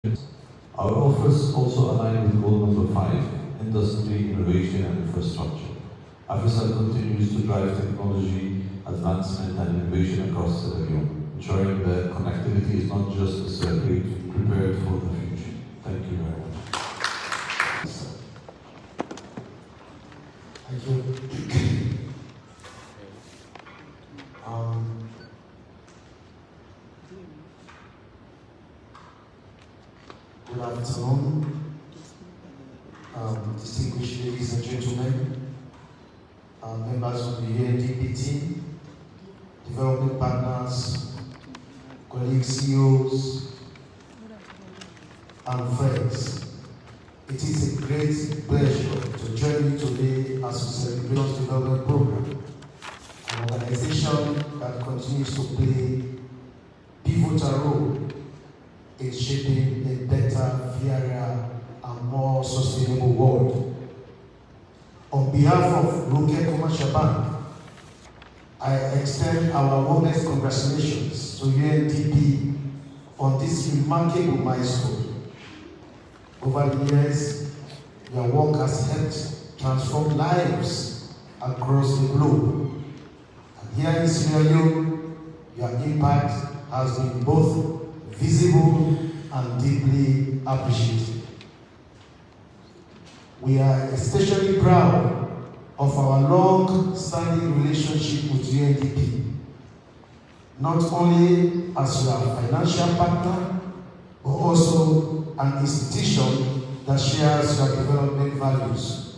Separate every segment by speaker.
Speaker 1: Our offers also align with goal number 5, industry, innovation and infrastructure. AFISA continues to drive technology advancement and innovation across the region, ensuring that connectivity is not just a circuit prepared for the future. Thank you very much.
Speaker 2: Thank you. Good afternoon, distinguished ladies and gentlemen, members of the UNDP team, development partners, colleagues, CEOs, and friends. It is a great pleasure to join you today as we celebrate the development program, an organization that continues to play a pivotal role in shaping a better, fairer, and more sustainable world. On behalf of Leone Commercial Bank, I extend our warmest congratulations to UNDP on this remarkable milestone. Over the years, your work has helped transform lives across the globe. And here in Sierra Leone, your impact has been both visible and deeply appreciated. We are especially proud of our long-standing relationship with UNDP, not only as your financial partner, but also an institution that shares your development values.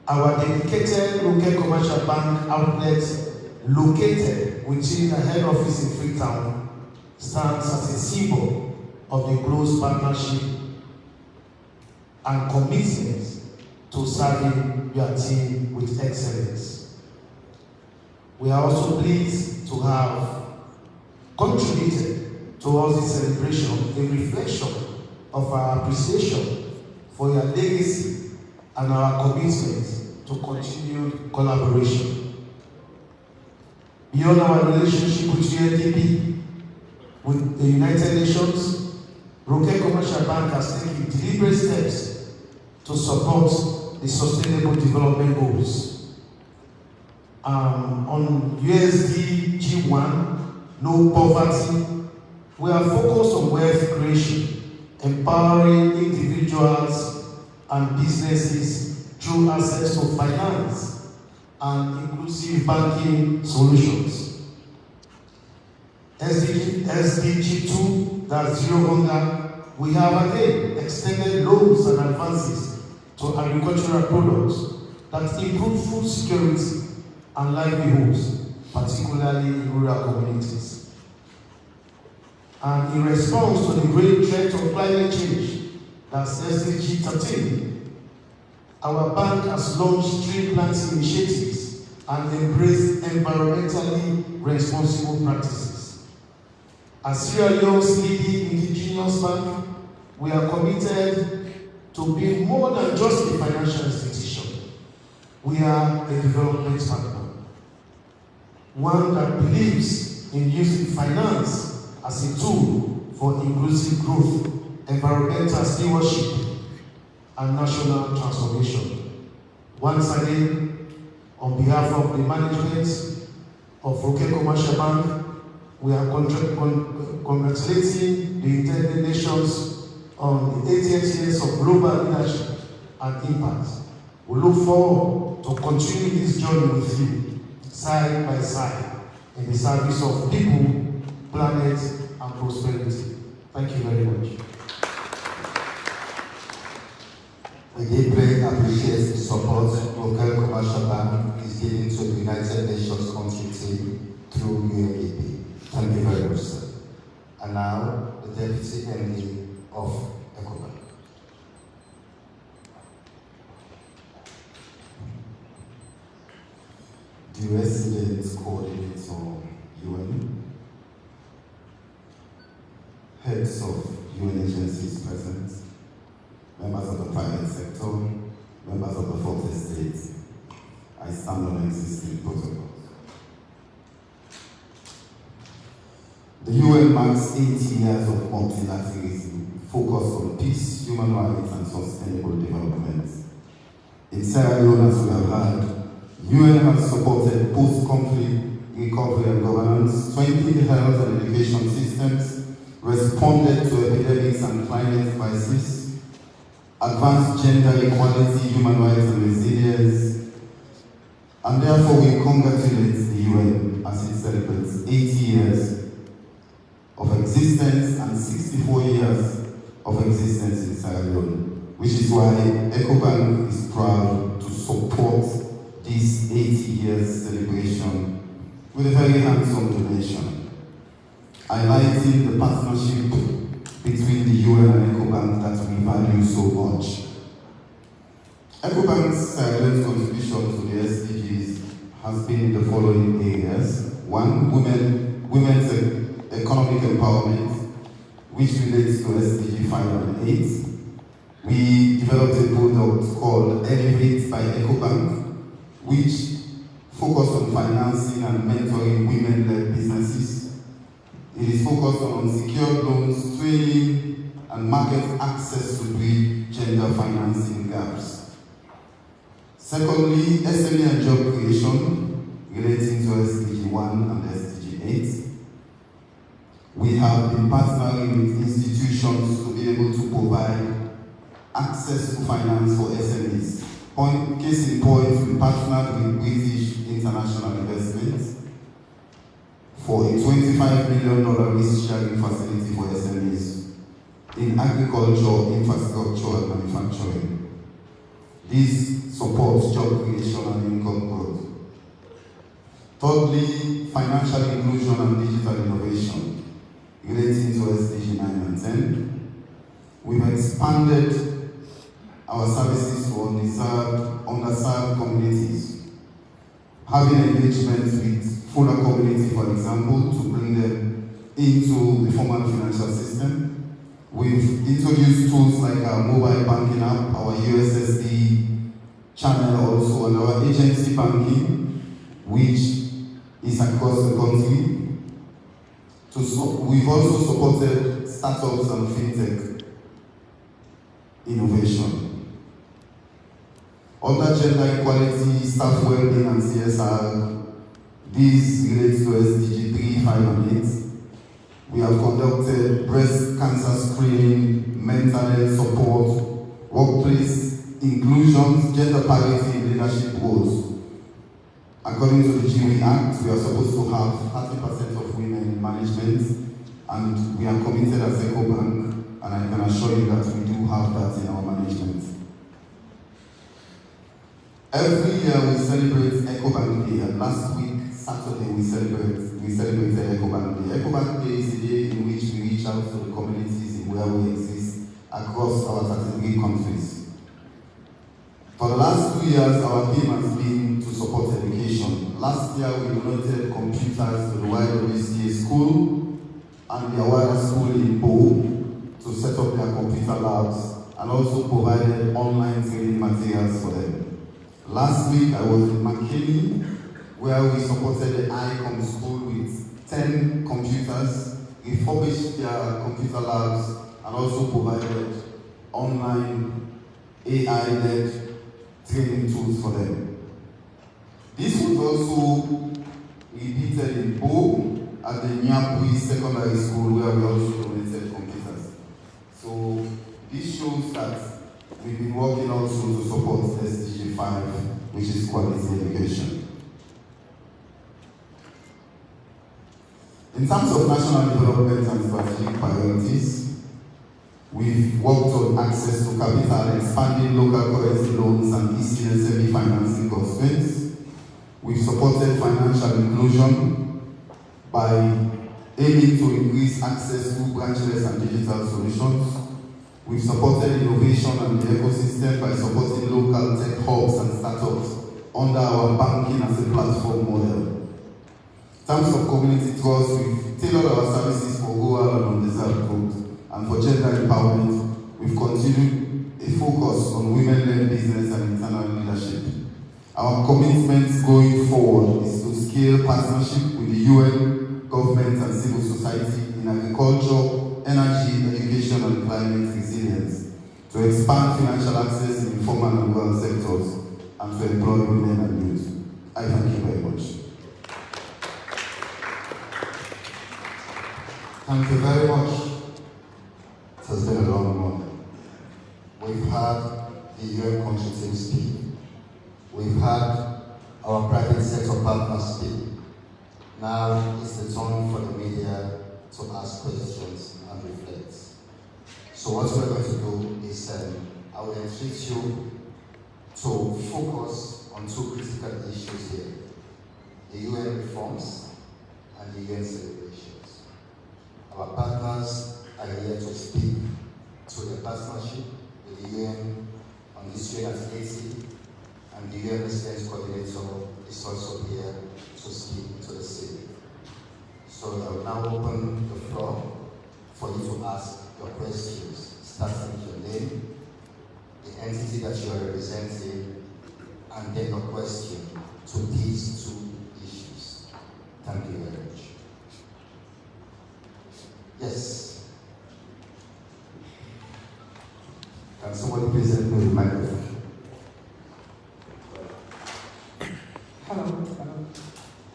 Speaker 2: Our dedicated Leone Commercial Bank outlet, located within the head office in Freetown, stands as a symbol of the close partnership and commitment to serving your team with excellence. We are also pleased to have contributed towards this celebration a reflection of our appreciation for your legacy and our commitment to continued collaboration. Beyond our relationship with UNDP, with the United Nations, Leone Commercial Bank has taken deliberate steps to support the Sustainable Development Goals. On USDG1, no poverty, we are focused on wealth creation, empowering individuals and businesses through access to finance and inclusive banking solutions. SDG2, that's zero hunger, we have again extended loans and advances to agricultural products that improve food security and livelihoods, particularly in rural communities. And in response to the great threat of climate change, that's SDG 13, our bank has launched tree planting initiatives and embraced environmentally responsible practices. As Sierra Leone's leading indigenous bank, we are committed to being more than just a financial institution. We are a development partner, one that believes in using finance as a tool for inclusive growth, environmental stewardship, and national transformation. Once again, on behalf of the management of Leone Commercial Bank, we are congratulating the United Nations on the 80th years of global leadership and impact. We look forward to continuing this journey with you, side by side, in the service of people, planet, and prosperity. Thank you very much.
Speaker 3: We deeply appreciate the support Leone Commercial Bank is giving to the United Nations country team through UNDP. Thank you very much, sir. And now, the Deputy MD of EcoBank. The Resident Coordinator UN, heads of UN agencies present, members of the private sector, members of the 40 states, I stand on existing protocols. The UN marks 80 years of multilateralism focused on peace, human rights, and sustainable development. In Sierra Leone, as we have heard, UN has supported post-conflict recovery and governance, strengthened health and education systems, responded to epidemics and climate crisis, advanced gender equality, human rights, and resilience, and therefore we congratulate the UN as it celebrates 80 years of existence and 64 years of existence in Sierra Leone, which is why EcoBank is proud to support this 80 years celebration with a very handsome donation, highlighting the partnership between the UN and EcoBank that we value so much. EcoBank's Sierra Leone's contribution to the SDGs has been in the following areas. One, women's economic empowerment, which relates to SDG 5 and 8. We developed a product called Elevate by EcoBank, which focused on financing and mentoring women-led businesses. It is focused on unsecured loans, training, and market access to bridge gender financing gaps. Secondly, SME and job creation relating to SDG 1 and SDG 8. We have been partnering with institutions to be able to provide access to finance for SMEs. Case in point, we partnered with British International Investments for a $25 million risk-sharing facility for SMEs in agriculture, infrastructure, and manufacturing. This supports job creation and income growth. Thirdly, financial inclusion and digital innovation relating to SDG 9 and 10. We've expanded our services for underserved communities, having engagement with fuller community, for example, to bring them into the formal financial system. We've introduced tools like our mobile banking app, our USSD channel also, and our agency banking, which is across the country. We've also supported startups and fintech innovation. Under gender equality, staff well-being, and CSR, these relate to SDG 3, 5, and 8. We have conducted breast cancer screening, mental health support, workplace inclusion, gender parity in leadership roles. According to the GWE Act, we are supposed to have 30% of women in management, and we are committed as EcoBank, and I can assure you that we do have that in our management. Every year we celebrate EcoBank Day, and last week, Saturday, we celebrated EcoBank Day. EcoBank Day is a day in which we reach out to the communities in where we exist across our 33 countries. For the last 2 years, our theme has been to support education. Last year, we donated computers to the YWCA school and the Awara school in Bo to set up their computer labs, and also provided online training materials for them. Last week, I was in McKinney, where we supported the ICOM school with 10 computers, refurbished their computer labs, and also provided online AI-led training tools for them. This was also repeated in Bo at the Nyapui Secondary School, where we also donated computers. So this shows that we've been working also to support SDG 5, which is quality education. In terms of national development and strategic priorities, we've worked on access to capital, expanding local currency loans and ECSME financing constraints. We've supported financial inclusion by aiming to increase access to branchless and digital solutions. We've supported innovation and the ecosystem by supporting local tech hubs and startups under our banking as a platform model. In terms of community trust, we've tailored our services for rural and undeserved groups, and for gender empowerment, we've continued a focus on women-led business and internal leadership. Our commitment going forward is to scale partnership with the UN, government, and civil society in agriculture, energy, education, and climate resilience, to expand financial access in informal and rural sectors, and to employ women and youth. I thank you very much. Thank you very much. It has been a long morning. We've had the UN consultative speak. We've had our private sector partners speak. Now it's the turn for the media to ask questions and reflect. So what we're going to do is I will entreat you to focus on two critical issues here: the UN reforms and the UN celebrations. Our partners are here to speak to the partnership with the UN on this UN at 80, and the UN Residence Coordinator is also here to speak to the city. So I will now open the floor for you to ask your questions, starting with your name, the entity that you are representing, and then your question to these two issues. Thank you very much. Yes. Can somebody please help me with the microphone?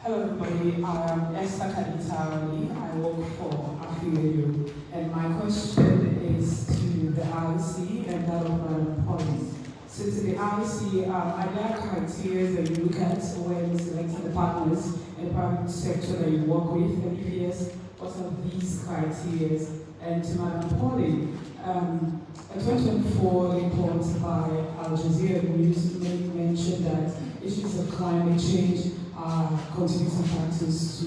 Speaker 4: Hello everybody, I am Esther Kaditari. I work for Affiliate, and my question is to the RC and that of my points. So to the RC, are there criteria that you look at when selecting the partners in the private sector that you work with? And if yes, what are these criteria? And to my point, a 2024 report by Al Jazeera News mentioned that issues of climate change are contributing factors to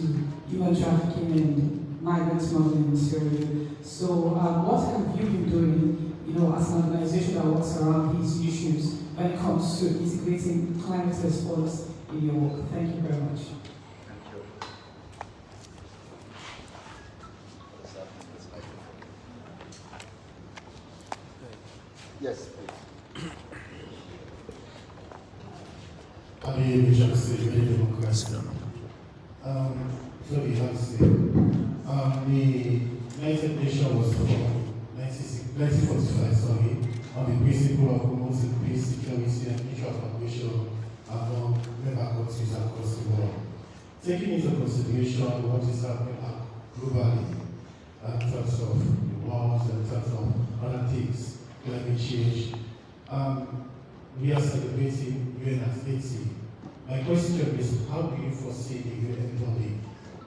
Speaker 4: human trafficking and migrant smuggling in Syria. So what have you been doing, as an organization that works around these issues when it comes to integrating climate response in your work? Thank you very much.
Speaker 3: Yes, please.
Speaker 5: So we have to say, the United Nations was formed in 1945, on the principle of promoting peace, security, and mutual cooperation among member countries across the world. Taking into consideration what is happening globally in terms of the wars, in terms of other things, climate change, we are celebrating UN at 80. My question is, how do you foresee the UN body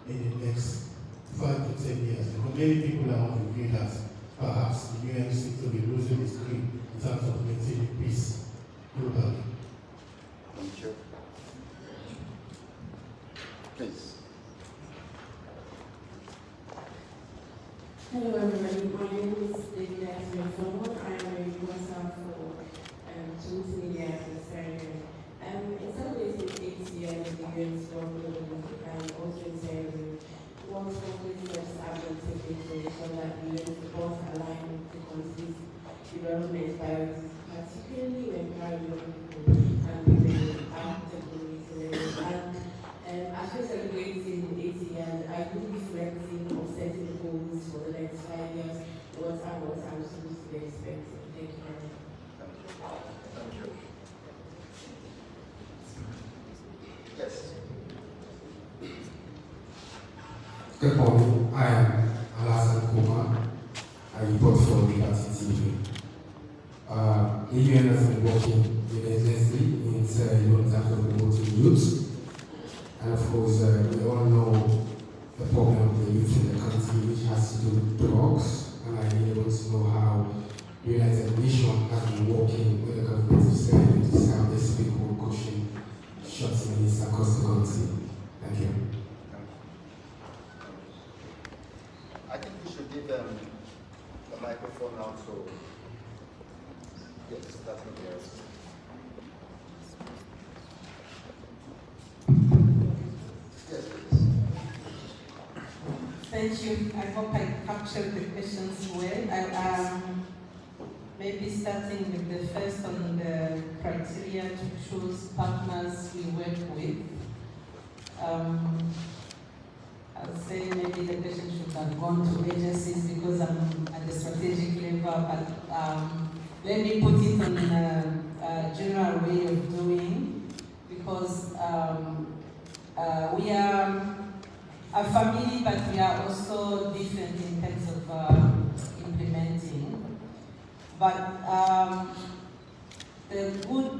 Speaker 5: in the next 5 to 10 years? Because many people are of the view that perhaps the UN seems to be losing its grip in terms of maintaining peace globally.
Speaker 3: Thank you. Please.
Speaker 6: Hello everybody, my name is David Asmefon. I am a reporter for Tools Media and Syria. In some ways, it's 8 years the UN's work and also in Syria. What concrete steps have been taken to ensure that the UN supports align with the country's development priorities, particularly when young people and women are technology. And as we celebrate in 80 years, I will be reflecting on setting goals for the next 5 years. What I'm supposed to be expecting. Thank you very much.
Speaker 3: Thank you. Yes.
Speaker 7: Good morning. I am Alasan Kumar. I report for Liberty TV. The UN has been working relentlessly in terms of promoting youth. And of course, we all know the problem of the youth in the country, which has to do with drugs. And I really want to know how the United Nations has been working with the government of Syria to see how these people will cushion shots minutes across the country. Thank you.
Speaker 3: I think we should give them the microphone now to that's not yours. Yes, please.
Speaker 8: Thank you. I hope I captured the questions well. Maybe starting with the first on the criteria to choose partners we work with. As say maybe the question should have gone to agencies because I'm at the strategic level, but let me put it on a general way of doing, because we are a family, but we are also different in terms of implementing. But the good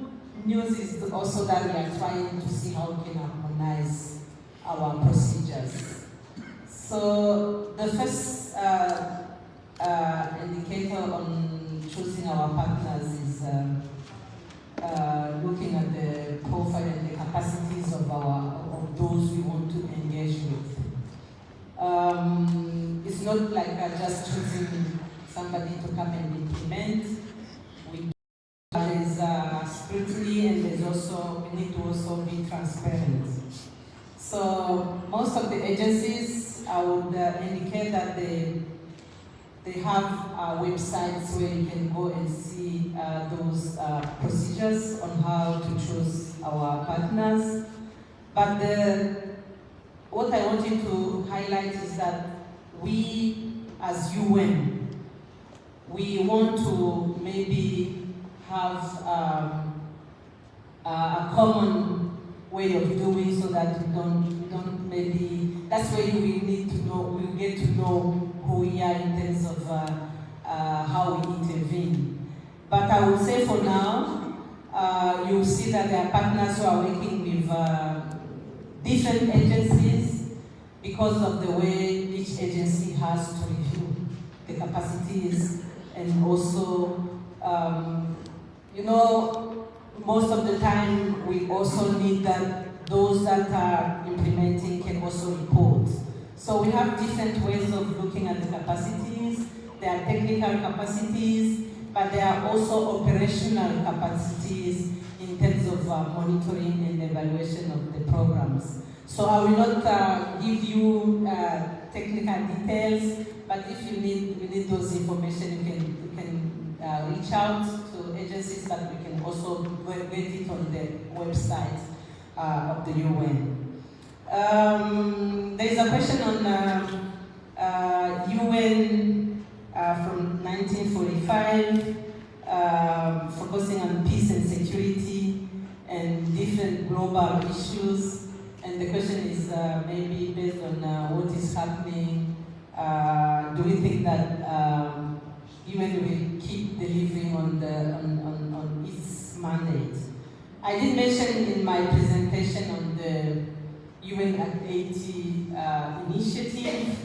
Speaker 8: news is also that we are trying to see how we can harmonize our procedures. So the first indicator on choosing our partners is looking at the profile and the capacities of those we want to engage with. It's not like just choosing somebody to come and implement. There's scrutiny, and we need to also be transparent. So most of the agencies, I would indicate that they have websites where you can go and see those procedures on how to choose our partners. But what I want you to highlight is that we, as UN, we want to maybe have a common way of doing, so that we don't maybe, that's where we need to know, we get to know who we are in terms of how we intervene. But I would say for now, you'll see that there are partners who are working with different agencies because of the way each agency has to review the capacities, and also you know, most of the time we also need that those that are implementing can also report. So we have different ways of looking at the capacities. There are technical capacities, but there are also operational capacities in terms of monitoring and evaluation of the programs. So I will not give you technical details, but if you need those information, you can reach out to agencies, but we can also get it on the website of the UN. There's a question on UN from 1945, focusing on peace and security and different global issues. And the question is maybe based on what is happening, do we think that UN will keep delivering on its mandate? I did mention in my presentation on the UN at 80 initiative.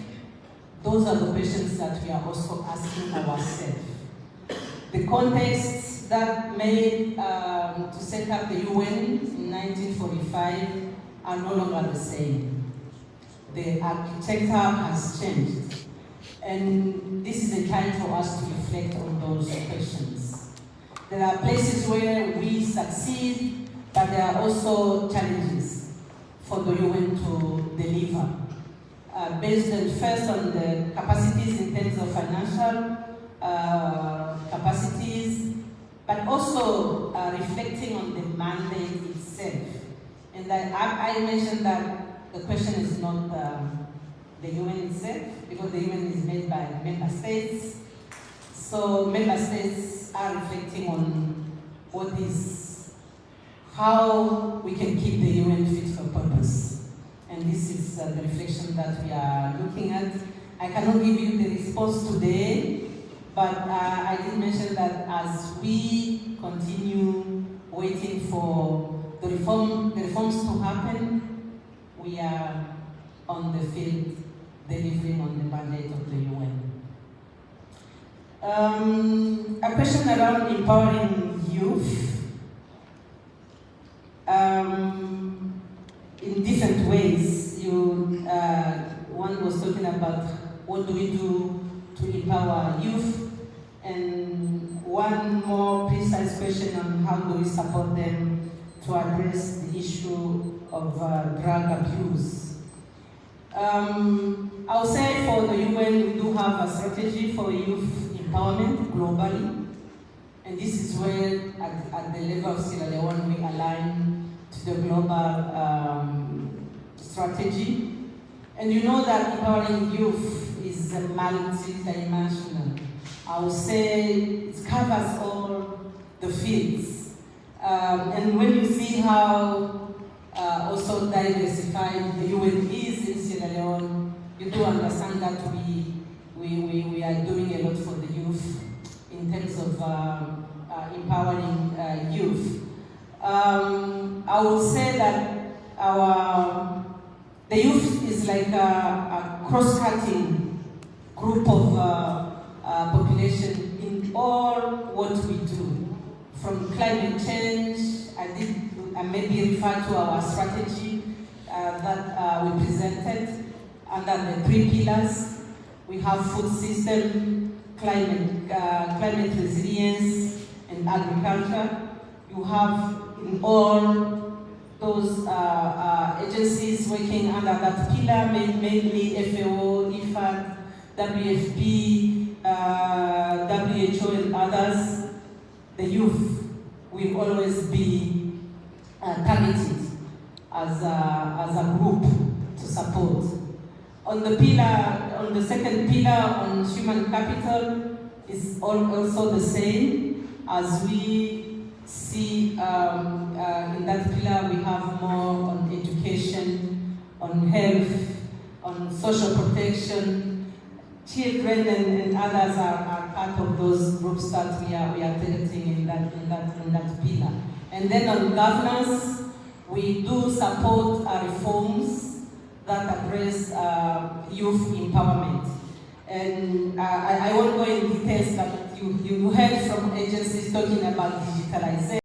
Speaker 8: Those are the questions that we are also asking ourselves. The context that made to set up the UN in 1945 are no longer the same. The architecture has changed. And this is a time for us to reflect on those questions. There are places where we succeed, but there are also challenges for the UN to deliver. Based first on the capacities in terms of financial capacities, but also reflecting on the mandate itself. And I mentioned that the question is not the UN itself, because the UN is made by member states. So member states are reflecting on how we can keep the UN fit for purpose. And this is the reflection that we are looking at. I cannot give you the response today, but I did mention that as we continue waiting for the reforms to happen, we are on the field delivering on the mandate of the UN. A question around empowering youth. In different ways. One was talking about what do we do to empower youth, and one more precise question on how do we support them to address the issue of drug abuse. I'll say for the UN, we do have a strategy for youth empowerment globally, and this is where at the level of Sierra Leone we align to the global strategy. And you know that empowering youth is multi-dimensional. I would say it covers all the fields. And when you see how also diversified the UN is in Sierra Leone, you do understand that we are doing a lot for the youth in terms of empowering youth. I would say that the youth is like a cross-cutting group of population in all what we do. From climate change, I maybe refer to our strategy that we presented under the 3 pillars. We have food system, climate resilience, and agriculture. You have in all those agencies working under that pillar, mainly FAO, IFAD, WFP, WHO, and others. The youth will always be targeted as a group to support. On the second pillar on human capital is also the same. As we see in that pillar, we have more on education, on health, on social protection. Children and others are part of those groups that we are targeting in that pillar. And then on governance, we do support reforms that address youth empowerment. And I won't go in details, but you heard from agencies talking about digitalization.